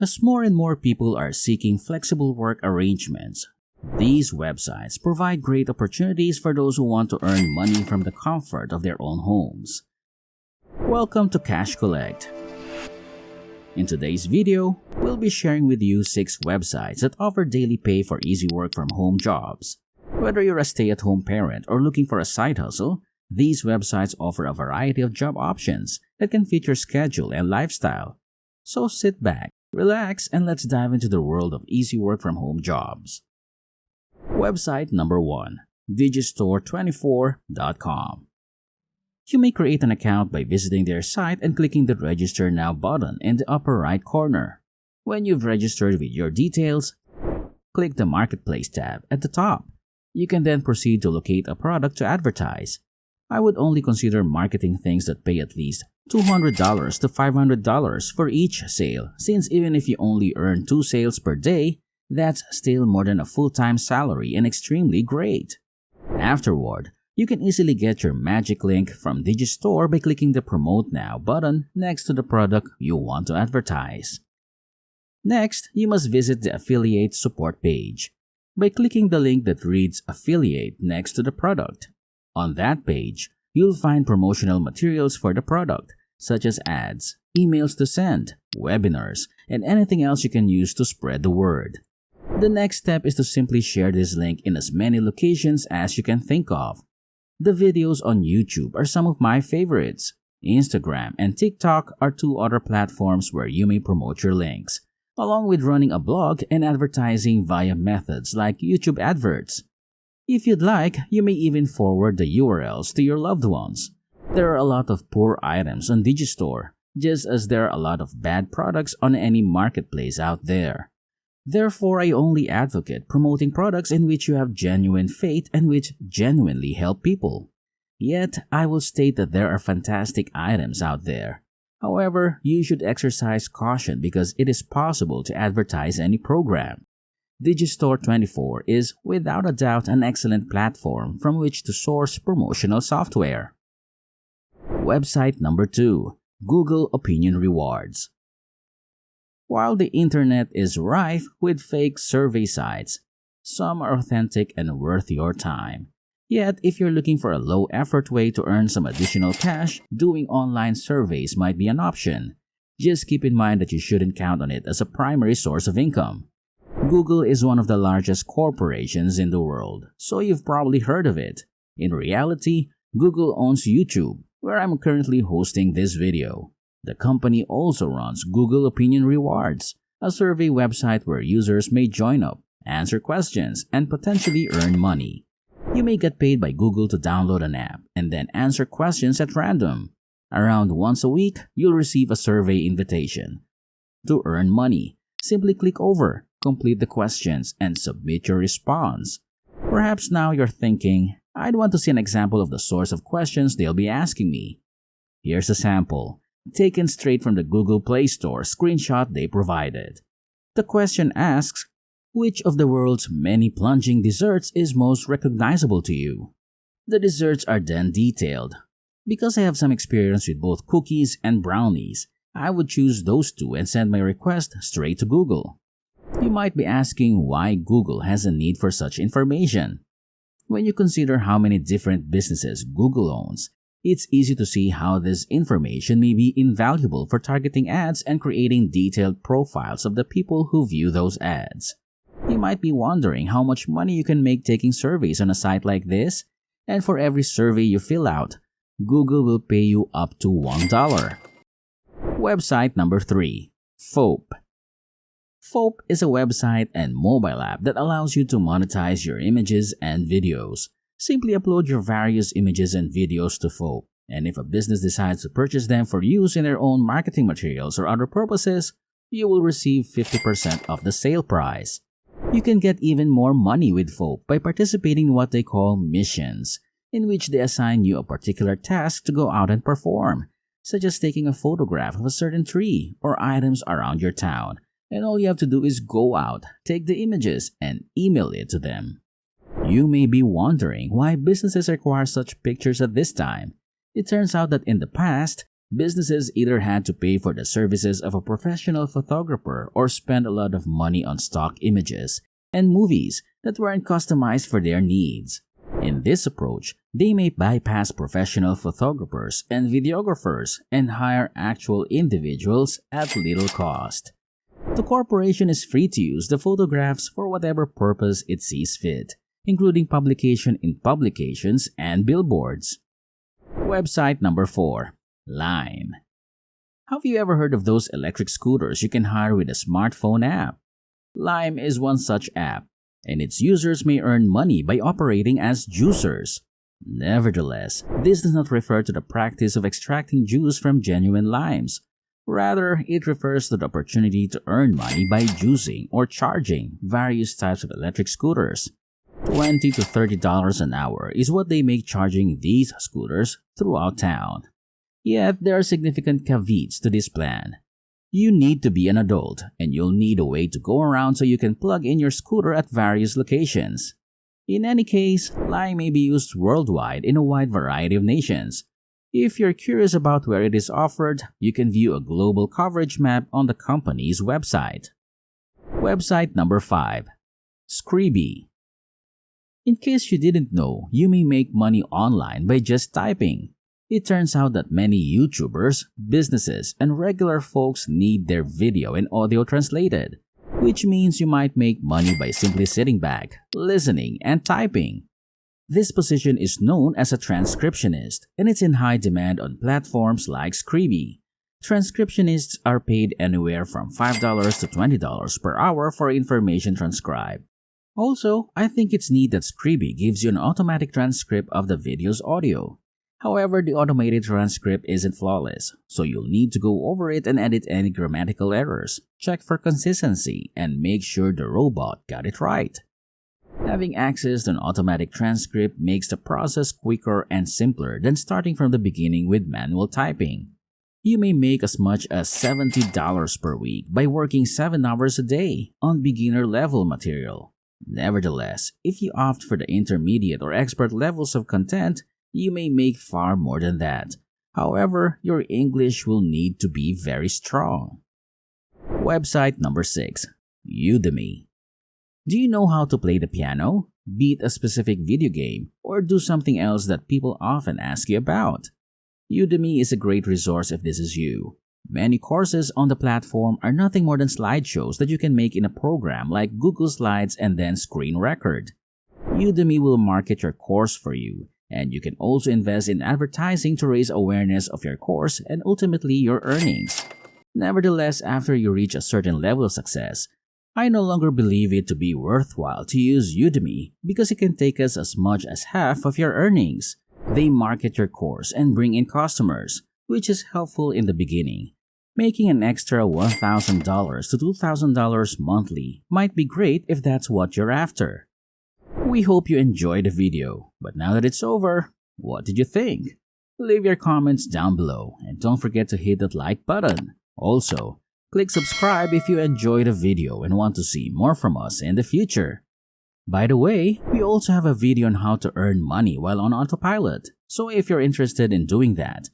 As more and more people are seeking flexible work arrangements, these websites provide great opportunities for those who want to earn money from the comfort of their own homes. Welcome to Cash Collect. In today's video, we'll be sharing with you 6 websites that offer daily pay for easy work from home jobs. Whether you're a stay-at-home parent or looking for a side hustle, these websites offer a variety of job options that can fit your schedule and lifestyle. So sit back, relax, and let's dive into the world of easy work from home jobs. Website number 1, Digistore24.com. You may create an account by visiting their site and clicking the Register Now button in the upper right corner. When you've registered with your details, click the Marketplace tab at the top. You can then proceed to locate a product to advertise. I would only consider marketing things that pay at least $200 to $500 for each sale, since even if you only earn 2 sales per day, that's still more than a full-time salary and extremely great. Afterward, you can easily get your magic link from Digistore by clicking the Promote Now button next to the product you want to advertise. Next, you must visit the Affiliate Support page by clicking the link that reads Affiliate next to the product. On that page, you'll find promotional materials for the product, such as ads, emails to send, webinars, and anything else you can use to spread the word. The next step is to simply share this link in as many locations as you can think of. The videos on YouTube are some of my favorites. Instagram and TikTok are 2 other platforms where you may promote your links, along with running a blog and advertising via methods like YouTube adverts. If you'd like, you may even forward the URLs to your loved ones. There are a lot of poor items on Digistore, just as there are a lot of bad products on any marketplace out there. Therefore, I only advocate promoting products in which you have genuine faith and which genuinely help people. Yet, I will state that there are fantastic items out there. However, you should exercise caution because it is possible to advertise any program. Digistore24 is without a doubt an excellent platform from which to source promotional software. Website number 2, Google Opinion Rewards. While the internet is rife with fake survey sites, some are authentic and worth your time. Yet, if you're looking for a low-effort way to earn some additional cash, doing online surveys might be an option. Just keep in mind that you shouldn't count on it as a primary source of income. Google is one of the largest corporations in the world, so you've probably heard of it. In reality, Google owns YouTube, where I'm currently hosting this video. The company also runs Google Opinion Rewards, a survey website where users may join up, answer questions, and potentially earn money. You may get paid by Google to download an app and then answer questions at random. Around once a week, you'll receive a survey invitation. To earn money, simply click over, complete the questions, and submit your response. Perhaps now you're thinking, I'd want to see an example of the source of questions they'll be asking me. Here's a sample, taken straight from the Google Play Store screenshot they provided. The question asks, which of the world's many plunging desserts is most recognizable to you? The desserts are then detailed. Because I have some experience with both cookies and brownies, I would choose those 2 and send my request straight to Google. You might be asking why Google has a need for such information. When you consider how many different businesses Google owns, it's easy to see how this information may be invaluable for targeting ads and creating detailed profiles of the people who view those ads. You might be wondering how much money you can make taking surveys on a site like this, and for every survey you fill out, Google will pay you up to $1. Website number 3, Fope. Fope is a website and mobile app that allows you to monetize your images and videos. Simply upload your various images and videos to Fope, and if a business decides to purchase them for use in their own marketing materials or other purposes, you will receive 50% of the sale price. You can get even more money with Fope by participating in what they call missions, in which they assign you a particular task to go out and perform, such as taking a photograph of a certain tree or items around your town, and all you have to do is go out, take the images, and email it to them. You may be wondering why businesses require such pictures at this time. It turns out that in the past, Businesses either had to pay for the services of a professional photographer or spend a lot of money on stock images and movies that weren't customized for their needs. In this approach, they may bypass professional photographers and videographers and hire actual individuals at little cost. The corporation is free to use the photographs for whatever purpose it sees fit, including publication in publications and billboards. Website number 4. Lime. Have you ever heard of those electric scooters you can hire with a smartphone app? Lime is one such app, and its users may earn money by operating as juicers. Nevertheless, this does not refer to the practice of extracting juice from genuine limes. Rather, it refers to the opportunity to earn money by juicing or charging various types of electric scooters. $20 to $30 an hour is what they make charging these scooters throughout town. Yet, there are significant caveats to this plan. You need to be an adult, and you'll need a way to go around so you can plug in your scooter at various locations. In any case, Lime may be used worldwide in a wide variety of nations. If you're curious about where it is offered, you can view a global coverage map on the company's website. Website number 5. Scribie. In case you didn't know, you may make money online by just typing. It turns out that many YouTubers, businesses, and regular folks need their video and audio translated, which means you might make money by simply sitting back, listening, and typing. This position is known as a transcriptionist, and it's in high demand on platforms like Scribie. Transcriptionists are paid anywhere from $5 to $20 per hour for information transcribed. Also, I think it's neat that Scribie gives you an automatic transcript of the video's audio. However, the automated transcript isn't flawless, so you'll need to go over it and edit any grammatical errors, check for consistency, and make sure the robot got it right. Having access to an automatic transcript makes the process quicker and simpler than starting from the beginning with manual typing. You may make as much as $70 per week by working 7 hours a day on beginner-level material. Nevertheless, if you opt for the intermediate or expert levels of content, you may make far more than that. However, your English will need to be very strong. Website number 6. Udemy. Do you know how to play the piano, beat a specific video game, or do something else that people often ask you about? Udemy is a great resource if this is you. Many courses on the platform are nothing more than slideshows that you can make in a program like Google Slides and then screen record. Udemy will market your course for you, and you can also invest in advertising to raise awareness of your course and ultimately your earnings. Nevertheless, after you reach a certain level of success, I no longer believe it to be worthwhile to use Udemy because it can take us as much as half of your earnings. They market your course and bring in customers, which is helpful in the beginning. Making an extra $1,000 to $2,000 monthly might be great if that's what you're after. We hope you enjoyed the video, but now that it's over, what did you think? Leave your comments down below and don't forget to hit that like button. Also, click subscribe if you enjoyed the video and want to see more from us in the future. By the way, we also have a video on how to earn money while on autopilot, so if you're interested in doing that,